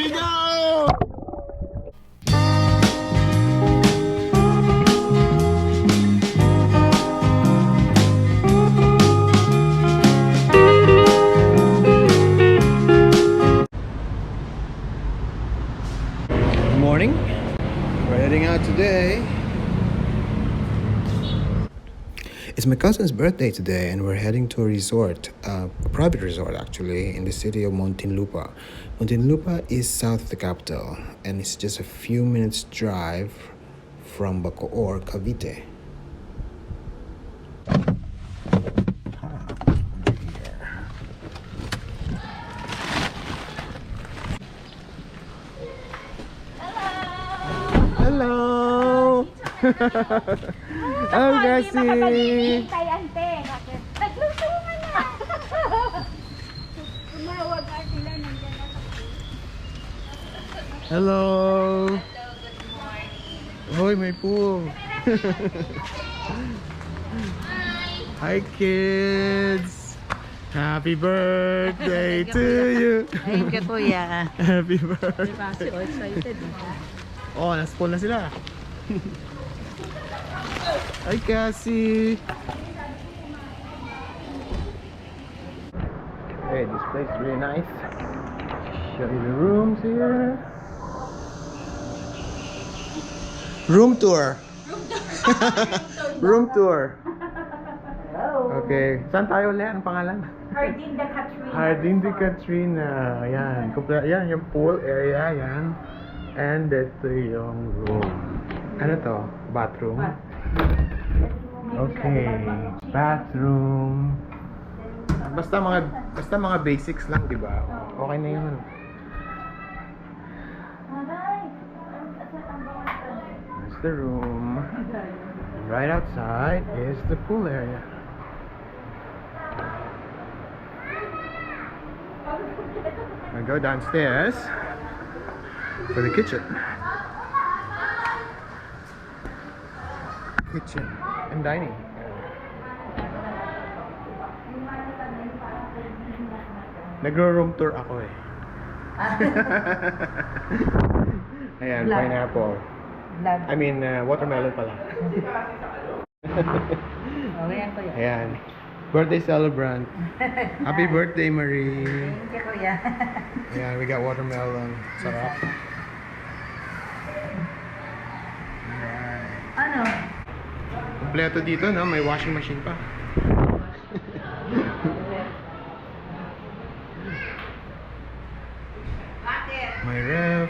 we go! Good morning. We're heading out today. It's my cousin's birthday today and we're heading to a resort, a private resort actually, in the city of Muntinlupa. Muntinlupa is south of the capital and it's just a few minutes drive from Bacoor Cavite. Hello! Oh, Cassie! Nagluto ka na! Tumawag ka sila, nandiyan na sa Hello! Hello, good morning. Hoy, may pool! Hi, kids! Happy birthday to you! Thank you, Kuya. Happy birthday! Kasi excited. Oh, nasa pool na sila! Hi, Cassie! Hey, this place is really nice. Show you the rooms here. Room tour. Room tour. Okay, saan tayo ulit? Anong pangalan? Hardin the Katrina. Hardin de Katrina. Ayan, yan yung pool area, yan. And ito yung room. Ano to? Bathroom? Okay, bathroom. Basta mga basics lang, 'di ba? Okay na 'yun. There's the room. Right outside is the pool area. I go downstairs for the kitchen. Kitchen and dining. Nagro-room tour ako eh. Ayan, pineapple. I mean, watermelon pala. Okay, Kuya. Ayan. Birthday celebrant. Happy birthday, Marie. Thank you, Kuya. Ayan, we got watermelon. Sarap. Ano? Kompleto dito, no? May washing machine pa. May ref.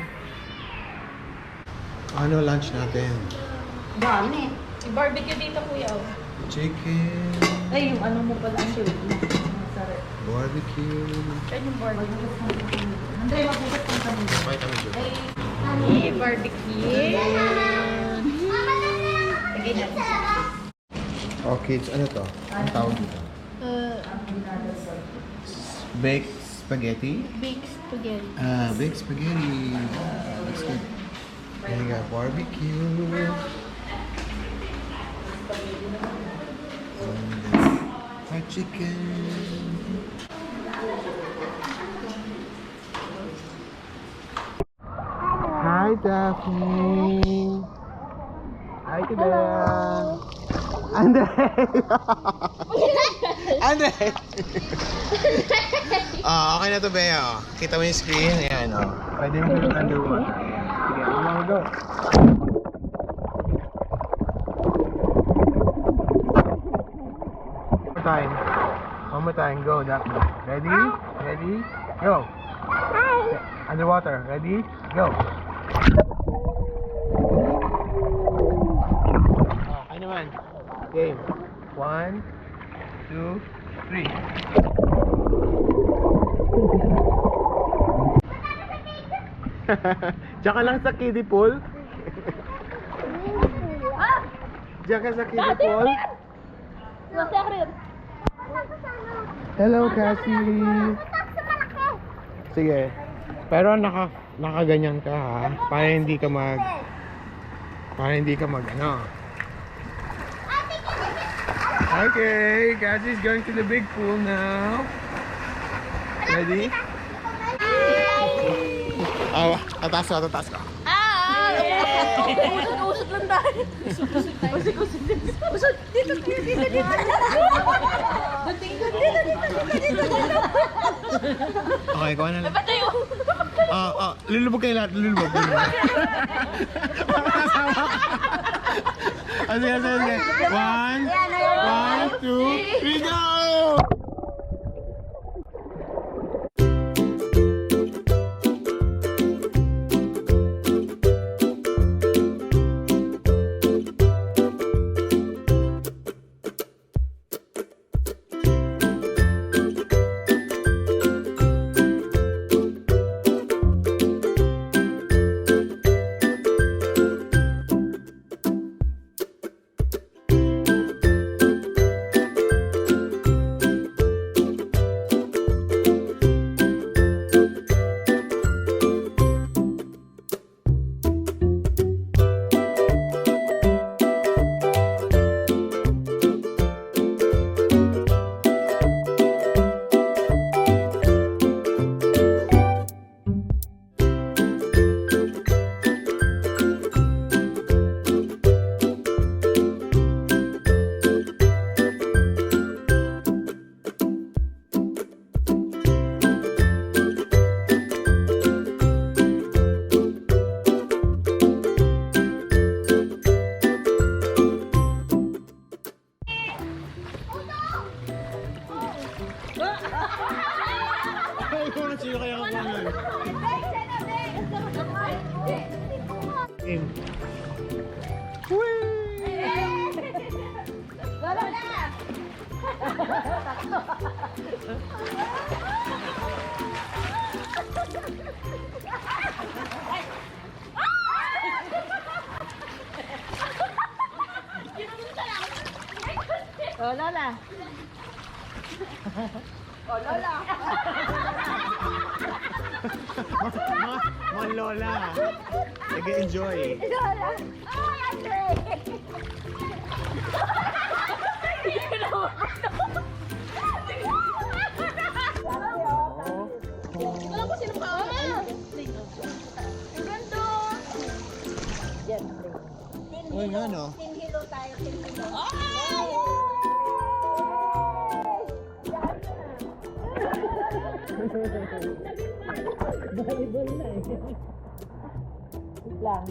Ano lunch natin? Dami. Barbecue dito, kuya. Chicken. Ay, yung ano mo pala ang sarap. Barbecue. Saan yung barbecue? Andre, mabugat kang kami. Okay kami dito. Hey, barbecue. Lagay natin. Oh, kids, ano to? Ang tawag dito? Baked spaghetti? Baked spaghetti. Baked spaghetti. That's good. And you got barbecue. And fried chicken. Hi, Daphne. Hi, Kuya. Andre! Andre! Okay na to, Bea. Kita mo yung screen. Ayan, pwede mo yung underwater. Sige, I'm go. One more time. Go, Daphne. Ready? Ready? Go. Underwater. Ready? Go. Okay naman. Game. 1, 2, 3. Diyan ka lang sa kiddie pool? Diyan ka sa kiddie pool? Hello, Cassie. Sige. Pero nakaganyan ka ha. Para hindi ka mag ano. Okay, Cassie's going to the big pool now. Ready? Tataas ka. Usot lang tayo. Usot. Dito. Okay, kuha na lang. Lulubog kayo lahat. Lulubog. Sige. 1, 2, 3, go! Sino kaya kakuha nun? Oh, Lola. Oh, Lola. Mga lola. Nag-enjoy. Lola. Oh, Andre. Wala ko sino pa. Ang ganda. Uy, nga no? Tinhilo tayo, tinhilo. Volleyball na eh. Lang.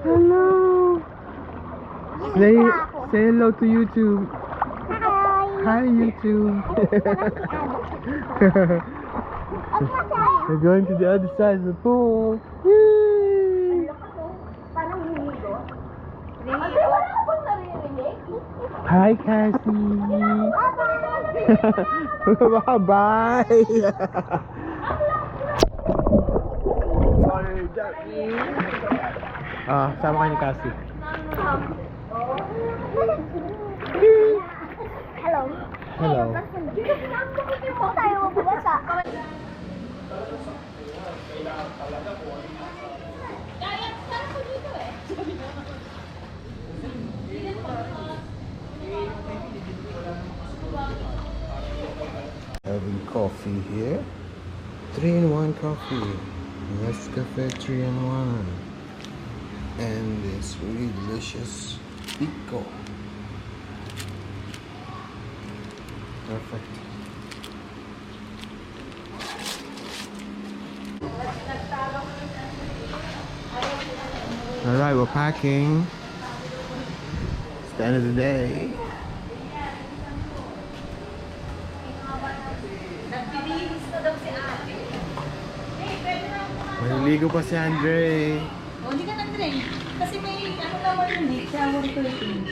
Hello. Say hello to YouTube. Hi YouTube. We're going to the other side of the pool. Yay! Hi Cassie. Bye. Sama kayo ni Cassie. Hello. Hello. Tayo mababasa. Having coffee here. 3-in-1 coffee. Nescafe 3-in-1. And this really delicious pico. Perfect. Alright, we're packing. It's the end of the day. Naliligo pa si Andre. O, di ka nag-drink. Kasi may ano naman yun eh. Shower curtain.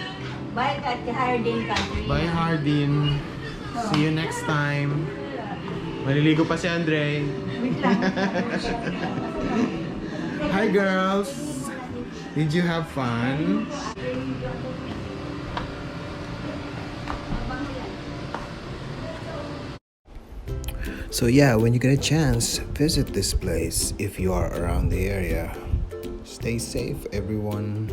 Bye at Hardin Country. Bye, Hardin. See you next time. Maliligo pa si Andre. Wait lang. Hi, girls. Did you have fun? So yeah, when you get a chance, visit this place if you are around the area. Stay safe, everyone.